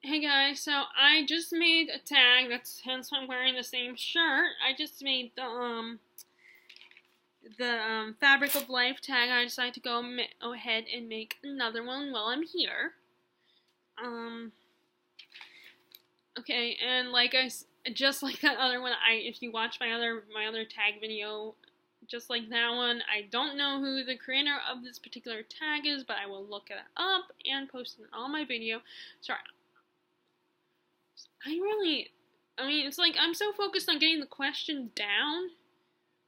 Hey guys, so I just made a tag. That's hence why I'm wearing the same shirt. I just made the Fabric of Life tag. I decided to go ahead and make another one while I'm here. Um, okay, and just like that other one, if you watch my other tag video, just like that one, I don't know who the creator of this particular tag is, but I will look it up and post it in all my video. Sorry. It's like I'm so focused on getting the questions down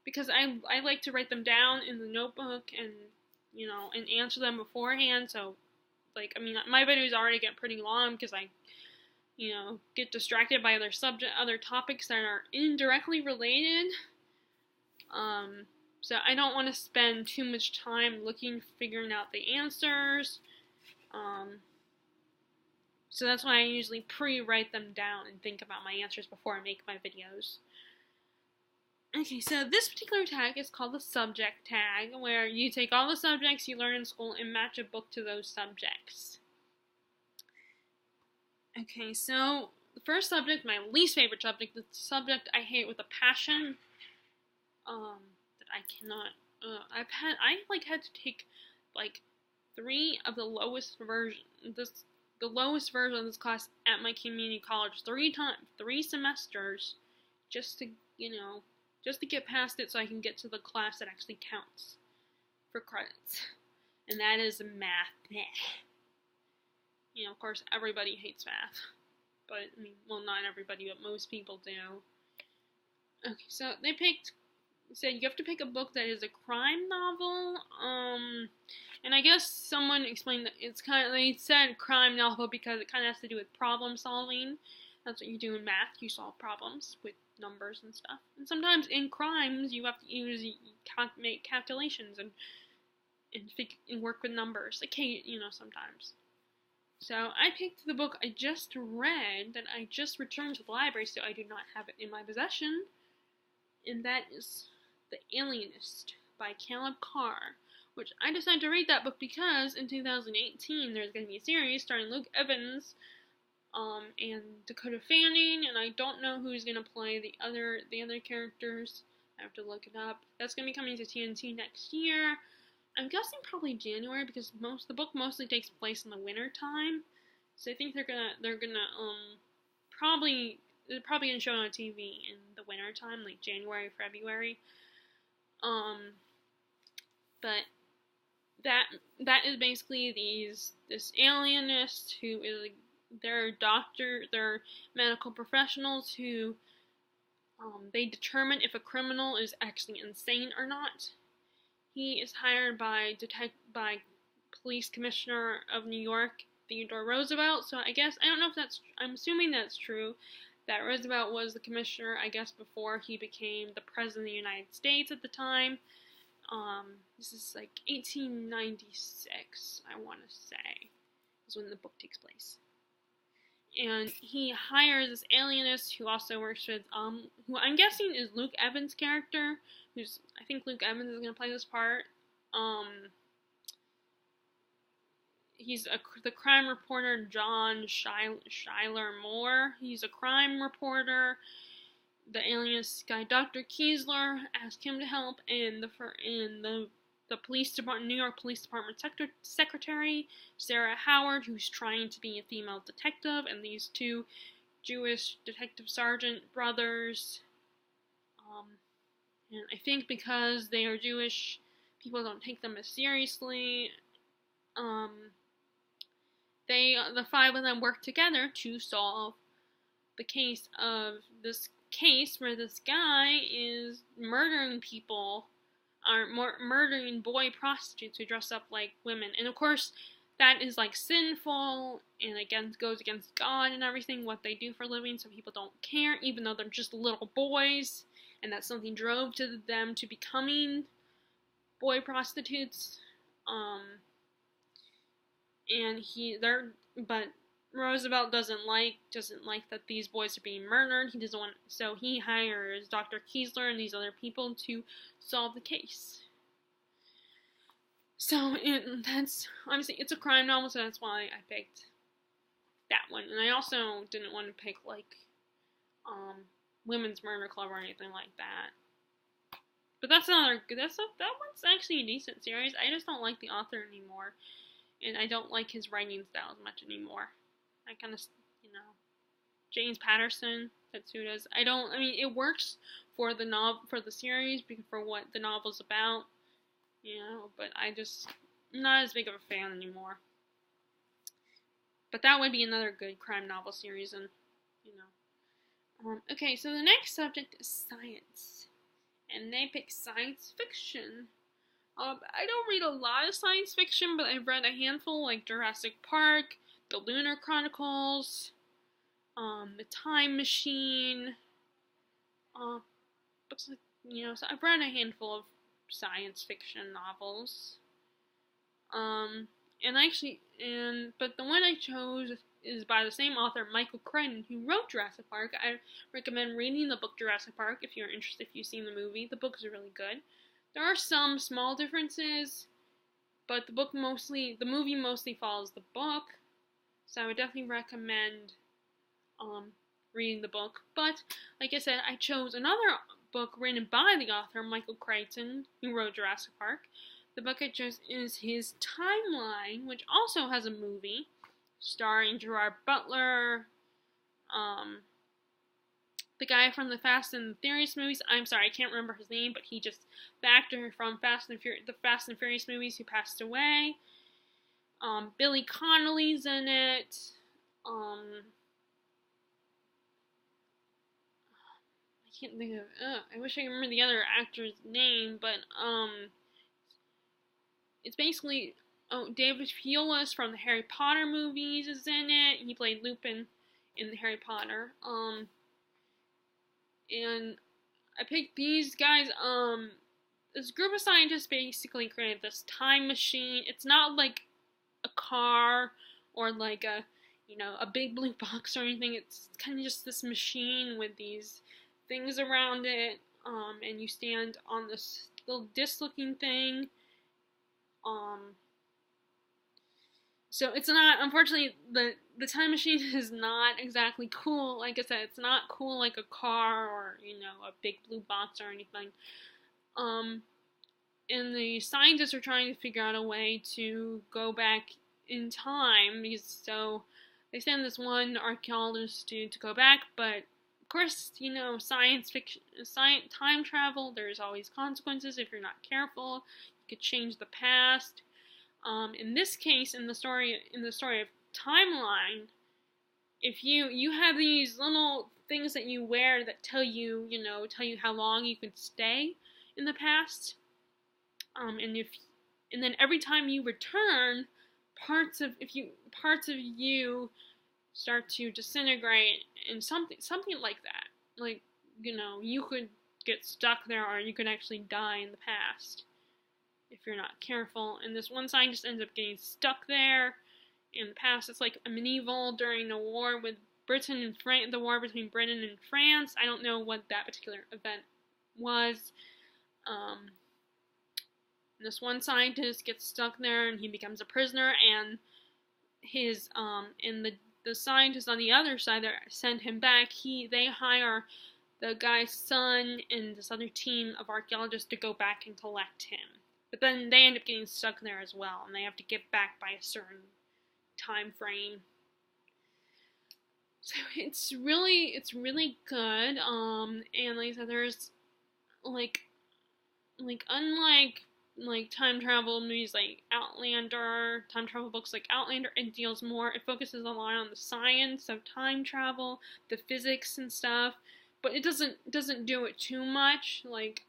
because I like to write them down in the notebook and answer them beforehand. So, my videos already get pretty long because I, get distracted by other topics that are indirectly related. So I don't want to spend too much time figuring out the answers. So that's why I usually pre-write them down and think about my answers before I make my videos. Okay, so this particular tag is called the subject tag, where you take all the subjects you learn in school and match a book to those subjects. Okay, so the first subject, my least favorite subject, the subject I hate with a passion, that I cannot, I had to take, 3 of the lowest version, the lowest version of this class at my community college 3 semesters, just to get past it so I can get to the class that actually counts for credits. And that is math. Of course, everybody hates math. But, not everybody, but most people do. Okay, so they said you have to pick a book that is a crime novel. And I guess someone explained that they said crime novel because it kind of has to do with problem solving. That's what you do in math. You solve problems with numbers and stuff. And sometimes in crimes, you have to make calculations and work with numbers. Sometimes. So I picked the book I just read that I just returned to the library, so I do not have it in my possession. And that is The Alienist by Caleb Carr, which I decided to read that book because in 2018 there's going to be a series starring Luke Evans and Dakota Fanning, and I don't know who's going to play the other characters. I have to look it up. That's going to be coming to TNT next year. I'm guessing probably January because the book mostly takes place in the winter time. So I think they're probably gonna show it on TV in the winter time, like January, February. But that is basically this alienist who is they're medical professionals who they determine if a criminal is actually insane or not. He is hired by Police Commissioner of New York, Theodore Roosevelt. So I don't know if I'm assuming that's true, that Roosevelt was the commissioner, I guess, before he became the president of the United States at the time. This is like 1896, I want to say, is when the book takes place. And he hires this alienist who also works with, who I'm guessing is Luke Evans' character, I think Luke Evans is going to play this part. He's the crime reporter John Schuyler Moore. He's a crime reporter. The alienist guy, Dr. Kiesler, asked him to help, and the police department, New York Police Department secretary, Sarah Howard, who's trying to be a female detective, and these 2 Jewish detective sergeant brothers. And I think because they are Jewish, people don't take them as seriously. The 5 of them work together to solve the case where this guy is murdering people, murdering boy prostitutes who dress up like women. And of course, that is sinful and goes against God and everything, what they do for a living, so people don't care, even though they're just little boys, and that something drove to them to becoming boy prostitutes. But Roosevelt doesn't like that these boys are being murdered. He doesn't want, so he hires Dr. Kiesler and these other people to solve the case. So obviously it's a crime novel, so that's why I picked that one. And I also didn't want to pick like Women's Murder Club or anything like that. But that one's actually a decent series. I just don't like the author anymore, and I don't like his writing style as much anymore. I kind of, James Patterson. That's who it is. I mean, it works for the series, for what the novel's about, but I'm not as big of a fan anymore. But that would be another good crime novel series, and, okay, so the next subject is science, and they pick science fiction. I don't read a lot of science fiction, but I've read a handful, like Jurassic Park, The Lunar Chronicles, The Time Machine, books like, so I've read a handful of science fiction novels. But the one I chose is by the same author, Michael Crichton, who wrote Jurassic Park. I recommend reading the book Jurassic Park if you're interested, if you've seen the movie. The book is really good. There are some small differences, but the movie mostly follows the book, so I would definitely recommend reading the book. But, like I said, I chose another book written by the author, Michael Crichton, who wrote Jurassic Park. The book I chose is his Timeline, which also has a movie starring Gerard Butler, the guy from the Fast and Furious movies. I'm sorry, I can't remember his name, but the actor from the Fast and Furious movies who passed away. Billy Connolly's in it. I can't think of. I wish I could remember the other actor's name, but it's basically. Oh, David Thewlis from the Harry Potter movies is in it. He played Lupin in the Harry Potter. And I picked these guys. This group of scientists basically created this time machine. It's not like a car or like a big blue box or anything. It's kind of just this machine with these things around it. And you stand on this little disc-looking thing. So it's not, unfortunately, the time machine is not exactly cool. Like I said, it's not cool like a car or, a big blue box or anything. And the scientists are trying to figure out a way to go back in time, so they send this one archaeologist to go back, but of course, science fiction, time travel, there's always consequences if you're not careful. You could change the past. In this case, in the story of Timeline, if you have these little things that you wear that tell you how long you could stay in the past, and then every time you return, parts of you start to disintegrate, and something like that. Like, you could get stuck there, or you could actually die in the past if you're not careful. And this one scientist ends up getting stuck there in the past. It's like a medieval during the war with Britain and France, the war between Britain and France. I don't know what that particular event was. This one scientist gets stuck there and he becomes a prisoner, and his and the scientists on the other side that send him back, they hire the guy's son and this other team of archaeologists to go back and collect him. But then they end up getting stuck there as well, and they have to get back by a certain time frame. So it's really good. And like I said, there's like unlike time travel movies like Outlander, time travel books like Outlander, it focuses a lot on the science of time travel, the physics and stuff, but it doesn't do it too much. Like,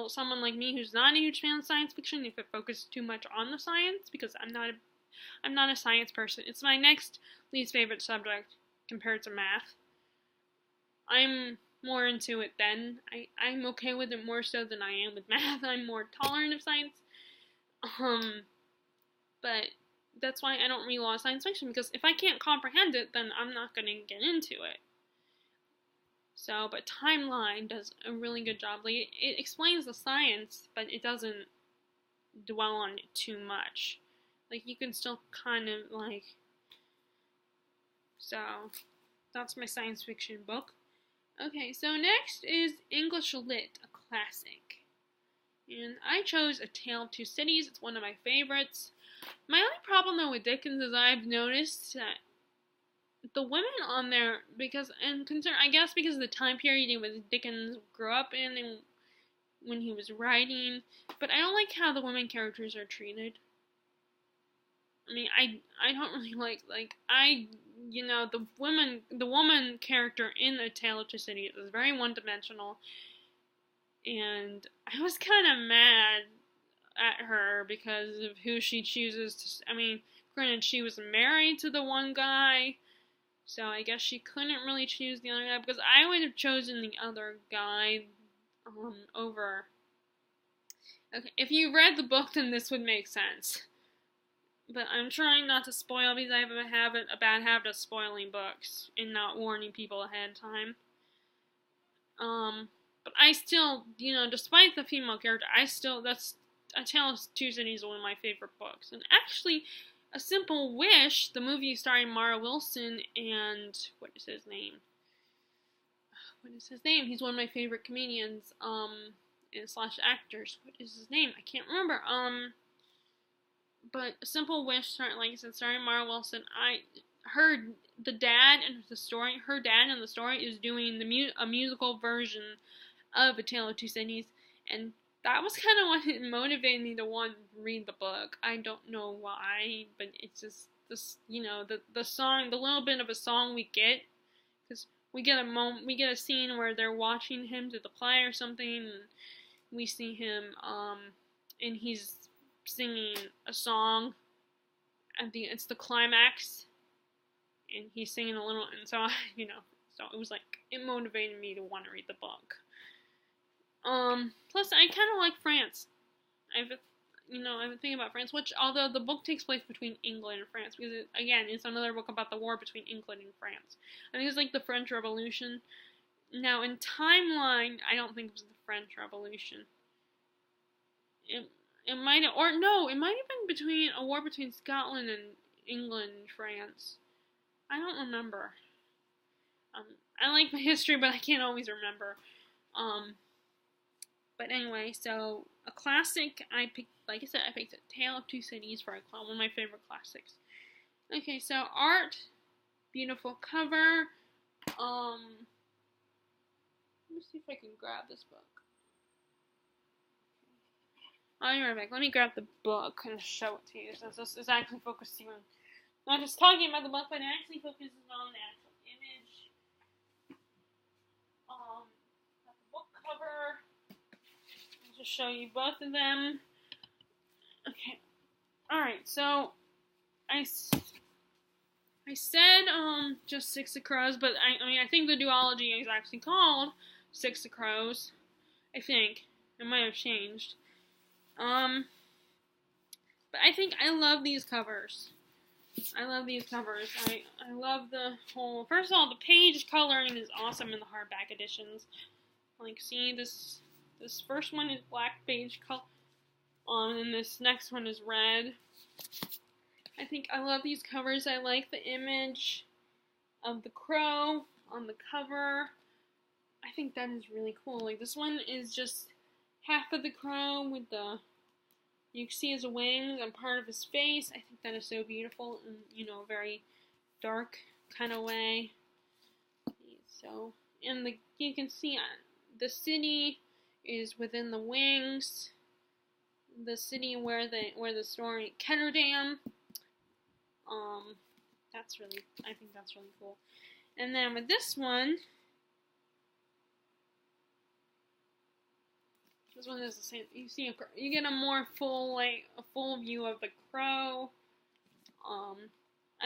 someone like me who's not a huge fan of science fiction, if it focuses too much on the science, because I'm not a science person. It's my next least favorite subject compared to math. I'm more into it then. I'm okay with it more so than I am with math. I'm more tolerant of science. But that's why I don't read a lot of science fiction, because if I can't comprehend it, then I'm not going to get into it. So, but Timeline does a really good job. Like, it explains the science, but it doesn't dwell on it too much. Like, you can still kind of, like, So that's my science fiction book. Okay, so next is English Lit, a classic. And I chose A Tale of Two Cities. It's one of my favorites. My only problem though with Dickens is I've noticed that the women on there, I guess because of the time period Dickens grew up in and when he was writing, but I don't like how the women characters are treated. I mean, I don't really the woman character in A Tale of Two Cities is very one-dimensional, and I was kind of mad at her because of who she chooses to. I mean, granted, she was married to the one guy, so I guess she couldn't really choose the other guy, because I would have chosen the other guy over. Okay, if you read the book, then this would make sense. But I'm trying not to spoil because I have a bad habit of spoiling books and not warning people ahead of time. But I still, despite the female character, that's A Tale of Two Cities is one of my favorite books. And actually, A Simple Wish, the movie starring Mara Wilson and what is his name? He's one of my favorite comedians, and slash actors. What is his name? I can't remember. But A Simple Wish, starring Mara Wilson. Her dad in the story is doing a musical version of A Tale of Two Cities, and that was kind of what motivated me to want to read the book. I don't know why, but it's just this, the song, the little bit of a song we get, because we get a scene where they're watching him to the play or something, and we see him, and he's singing a song. It's the climax, and he's singing a little, and so so it was it motivated me to want to read the book. Plus I kind of like France. I've been thinking about France, which, although the book takes place between England and France, because it's another book about the war between England and France. I think it's the French Revolution. Now, in timeline, I don't think it was the French Revolution. It might have been between a war between Scotland and England and France. I don't remember. I like my history, but I can't always remember. But anyway, so a classic, I picked A Tale of Two Cities for one of my favorite classics. Okay, so art, beautiful cover. Let me see if I can grab this book. I'll be right back. Let me grab the book and show it to you, since this is actually focusing on not just talking about the book, but it actually focuses on the actual image. Got the book cover. I'll just show you both of them. Okay. Alright, so I said just Six of Crows, but I think the duology is actually called Six of Crows. I think. It might have changed. But I think I love these covers. I love the whole, first of all, the page coloring is awesome in the hardback editions. See, this first one is black page color, and this next one is red. I think I love these covers. I like the image of the crow on the cover. I think that is really cool. This one is just half of the crow with you can see his wings and part of his face. I think that is so beautiful in, a very dark kind of way. So, and you can see the city is within the wings. The city where the story, Ketterdam. I think that's really cool. And then with this one, this one is the same. You get a more full view of the crow. I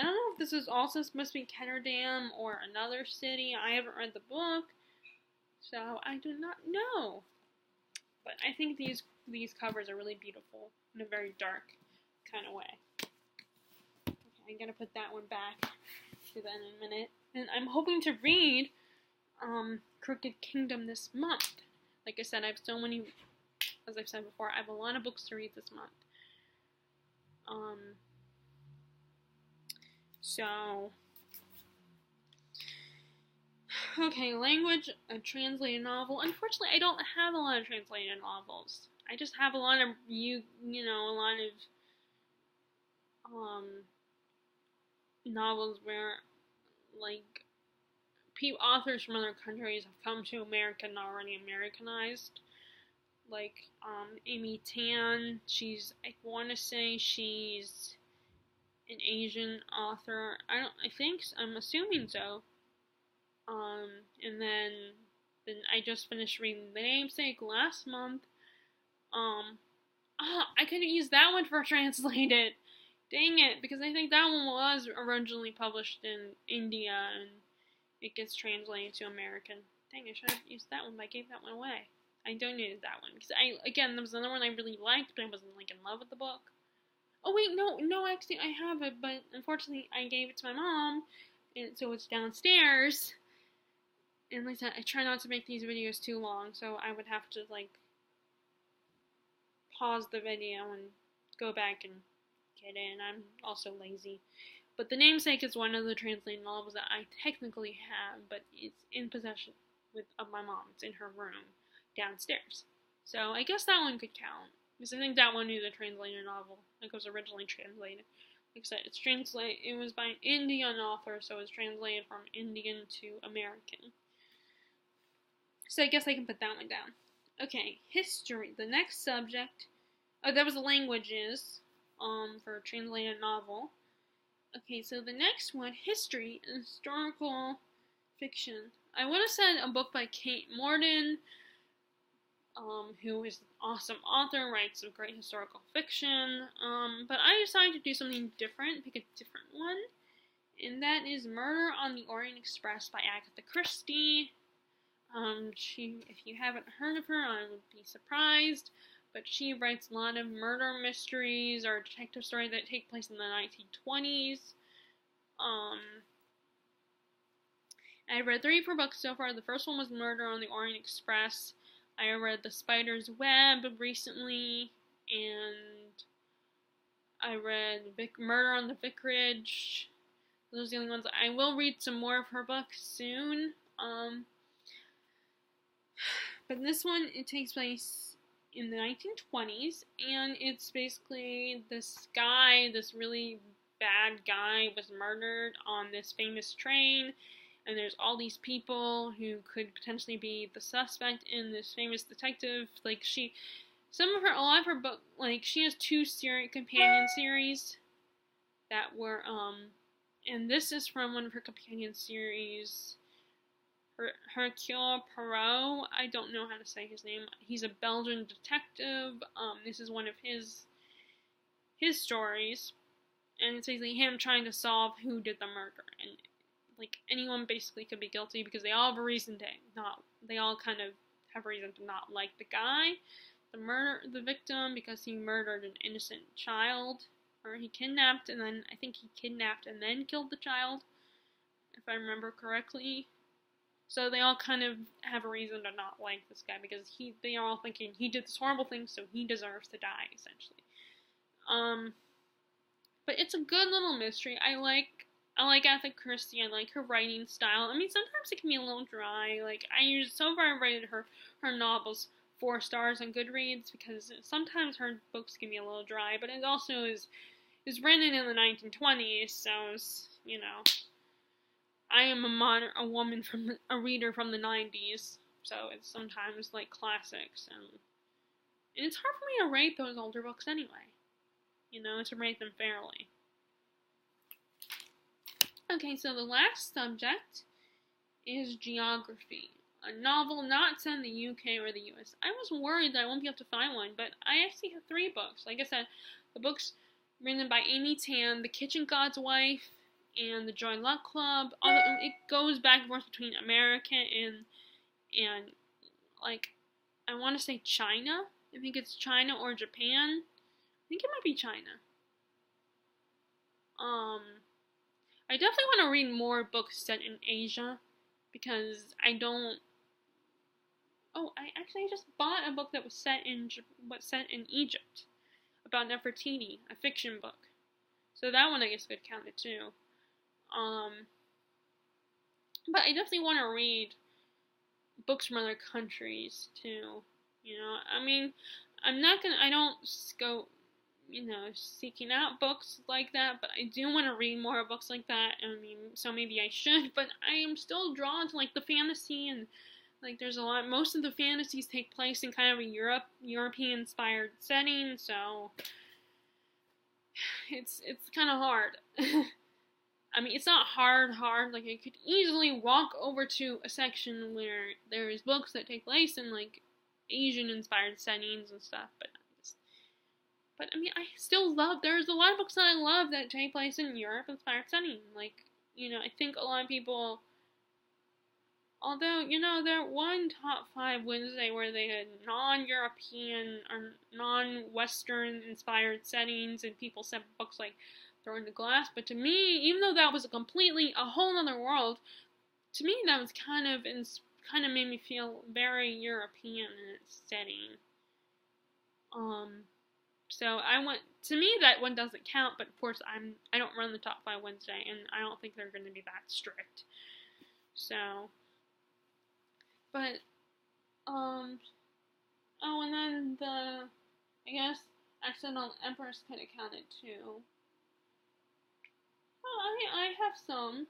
don't know if this is also supposed to be Ketterdam or another city. I haven't read the book, so I do not know. But I think these covers are really beautiful in a very dark kind of way. Okay, I'm gonna put that one back to that in a minute. And I'm hoping to read Crooked Kingdom this month. Like I said, I have so many, as I've said before, I have a lot of books to read this month. So, Okay, language, a translated novel. Unfortunately, I don't have a lot of translated novels. I just have a lot of a lot of um novels where like authors from other countries have come to America and already Americanized. Like Amy Tan, I want to say she's an Asian author. I'm assuming so. And then I just finished reading The Namesake last month. I could have used that one for translated. Dang it, because I think that one was originally published in India and it gets translated to American. Dang, I should have used that one, but I gave that one away. I donated that one because there was another one I really liked, but I wasn't like in love with the book. Oh wait, no, actually I have it, but unfortunately I gave it to my mom, and so it's downstairs. And like I said, I try not to make these videos too long, so I would have to like pause the video and go back and get in. I'm also lazy. But The Namesake is one of the translated novels that I technically have, but it's in possession of my mom. It's in her room downstairs. So I guess that one could count. Because I think that one is a translated novel. It was originally translated. Like I said, it was by an Indian author, so it's translated from Indian to American. So I guess I can put that one down. Okay, history. The next subject. Oh, that was languages. For a translated novel. Okay, so the next one, history and historical fiction. I would have said a book by Kate Morden, who is an awesome author, writes some great historical fiction. But I decided to do something different, pick a different one, and that is Murder on the Orient Express by Agatha Christie. If you haven't heard of her, I would be surprised. But she writes a lot of murder mysteries or detective stories that take place in the 1920s. I read 3 of her books so far. The first one was Murder on the Orient Express. I read The Spider's Web recently, and I read Murder on the Vicarage. Those are the only ones. I will read some more of her books soon. But this one, it takes place in the 1920s, and it's basically this really bad guy was murdered on this famous train, and there's all these people who could potentially be the suspect in this famous detective. Like a lot of her book, like she has 2 companion series that were, and this is from one of her companion series, Hercule Poirot. I don't know how to say his name. He's a Belgian detective. This is one of his stories, and it's basically him trying to solve who did the murder. And like anyone basically could be guilty because they all have a reason to not. They all kind of have a reason to not like the guy, the victim, because he murdered an innocent child, or he kidnapped and then I think he kidnapped and then killed the child, if I remember correctly. So they all kind of have a reason to not like this guy because they are all thinking he did this horrible thing, so he deserves to die, essentially. But it's a good little mystery. I like Agatha Christie. I like her writing style. I mean, sometimes it can be a little dry. Like so far I've rated her novels 4 stars on Goodreads because sometimes her books can be a little dry, but it also is written in the 1920s, so it's, I am a woman a reader from the 90s, so it's sometimes like classics, and it's hard for me to rate those older books anyway, to rate them fairly. Okay, so the last subject is geography, a novel not set in the UK or the US. I was worried that I won't be able to find one, but I actually have 3 books. Like I said, the books written by Amy Tan, The Kitchen God's Wife, and The Joy Luck Club. It goes back and forth between America and like, I want to say China. I think it's China or Japan. I think it might be China. I definitely want to read more books set in Asia because I don't. Oh, I just bought a book that was set in Egypt about Nefertiti, a fiction book. So that one I guess could count it too. But I definitely want to read books from other countries too. You know, I mean, I don't go, seeking out books like that, but I do want to read more books like that. I mean, so maybe I should, but I am still drawn to like the fantasy and like there's a lot. Most of the fantasies take place in kind of a European inspired setting, so it's kind of hard. I mean, it's not hard. Like, I could easily walk over to a section where there's books that take place in, like, Asian-inspired settings and stuff, but, I mean, I still there's a lot of books that I love that take place in Europe-inspired setting. Like, I think a lot of people, although, there one top 5 Wednesday where they had non-European or non-Western inspired settings, and people said books like Throwing the Glass, but to me, even though that was a whole other world, to me that was kind of made me feel very European in its setting. So to me that one doesn't count, but of course I don't run the top 5 Wednesday, and I don't think they're going to be that strict. So, but, oh, and then I guess Accidental Empress could have counted too. Well, I have some.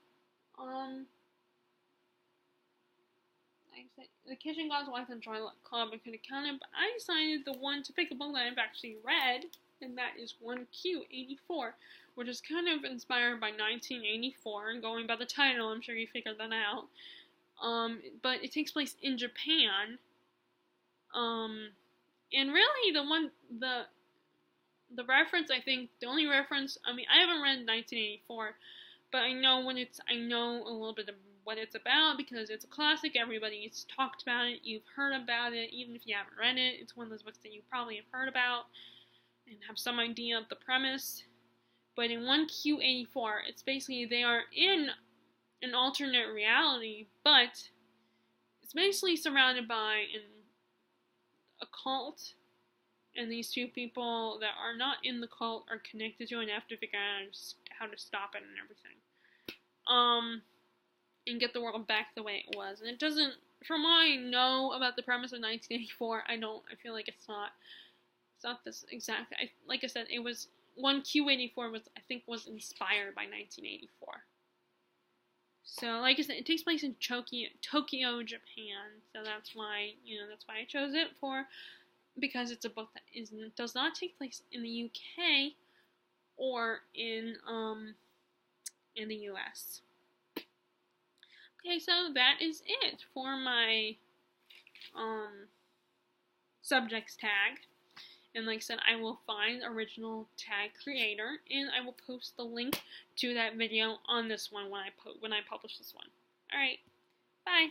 Like I said, The Kitchen God's Wife and Twilight Club I could have counted, but I decided to pick a book that I've actually read, and that is 1Q84, which is kind of inspired by 1984, and going by the title, I'm sure you figured that out. But it takes place in Japan. And really the reference, I think, the only reference, I mean, I haven't read 1984, but I know a little bit of what it's about because it's a classic, everybody's talked about it, you've heard about it, even if you haven't read it, it's one of those books that you probably have heard about and have some idea of the premise. But in 1Q84, it's basically they are in an alternate reality, but it's basically surrounded by a cult. And these two people that are not in the cult are connected to it and have to figure out how to stop it and everything. And get the world back the way it was. And it doesn't, from what I know about the premise of 1984, I feel like it's not this exact, like I said, it was, 1Q84 was inspired by 1984. So, like I said, it takes place in Tokyo, Japan. So that's why I chose it because it's a book that does not take place in the UK or in the US. Okay, so that is it for my subjects tag. And like I said, I will find the original tag creator, and I will post the link to that video on this one when I publish this one. Alright, bye!